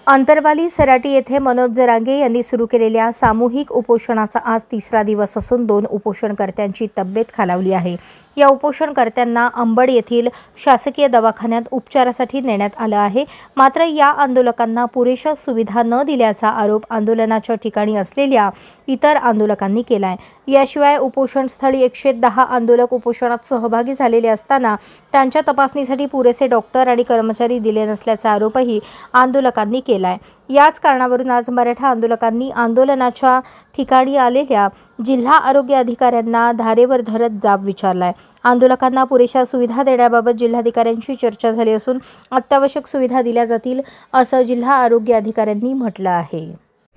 अंतरवाली सराटी येथे मनोज जरांगे यांनी सुरू केलेल्या सामूहिक उपोषणाचा आज तिसरा दिवस असून 2 उपोषणकर्त्यांची तब्येत खालावली आहे। या उपोषणकर्त्यांना अंबड येथील शासकीय दवाखान्यात उपचारासाठी नेण्यात आलं आहे। मात्र या आंदोलकांना पुरेशा सुविधा न दिल्याचा आरोप आंदोलनाच्या ठिकाणी असलेल्या इतर आंदोलकांनी केलाय। याशिवाय उपोषणस्थळी 110 आंदोलक उपोषणात सहभागी झालेले असताना त्यांच्या तपासणीसाठी पुरेसे डॉक्टर आणि कर्मचारी दिले नसल्याचा आरोपही आंदोलकांनी केलाय। याच कारणावरून आज मराठा आंदोलकांनी आंदोलनाच्या ठिकाणी आलेल्या जिल्हा आरोग्य अधिकाऱ्यांना धारेवर धरत जाब विचारलाय। आंदोलकांना पुरेशा सुविधा देण्याबाबत जिल्हाधिकाऱ्यांशी चर्चा झाली असून अत्यावश्यक सुविधा दिल्या जातील असं जिल्हा आरोग्य अधिकाऱ्यांनी म्हटलं आहे।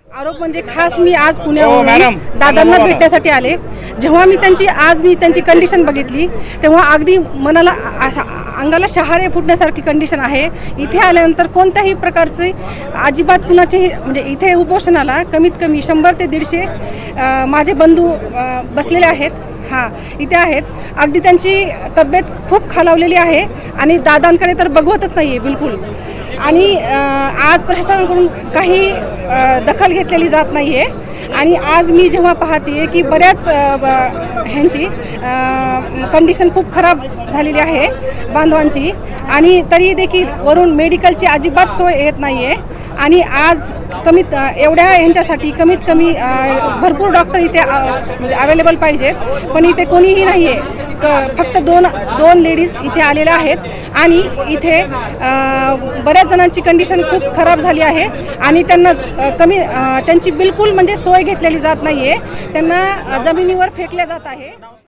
आरोप म्हणजे खास मी आज पुण्यावरून दादांना भेटण्यासाठी आले। जेव्हा मी त्यांची कंडिशन बघितली तेव्हा अगदी मनाला अंगाला शहारे फुटण्यासारखी कंडिशन आहे। इथे आल्यानंतर कोणत्याही प्रकारचे अजिबात कुणाचे म्हणजे इथे उपोषणाला कमीत कमी 100 ते 150 माझे बंधू बसलेले आहेत। इथे आहेत। अगदी त्यांची तब्येत खूप खालावलेली आहे आणि दादांकडे तर बघवतच नाहीये बिलकुल। आणि आज प्रशासनाकडून काही दखल घेतलेली जात नाहीये। आणि आज मी जेव्हा पाहते की बऱ्याच ह्यांची कंडिशन खूप खराब झालेली आहे बांधवांची, आणि तरी देखील वरून मेडिकलची अजिबात सोय येत नाहीये। आणि आज एवढ्या ह्यांच्यासाठी कमीत कमी भरपूर डॉक्टर इथे म्हणजे अवेलेबल पाहिजेत, पण इथे कोणीही नाहीये। फक्त दोन लेडीज इथे आलेल्या आहेत आणि इथे बऱ्याच जणांची कंडिशन खूप खराब झाली आहे आणि त्यांची बिलकुल म्हणजे सोय घेतलेली जात नाहीये। त्यांना जमिनीवर फेकल्या जात आहे।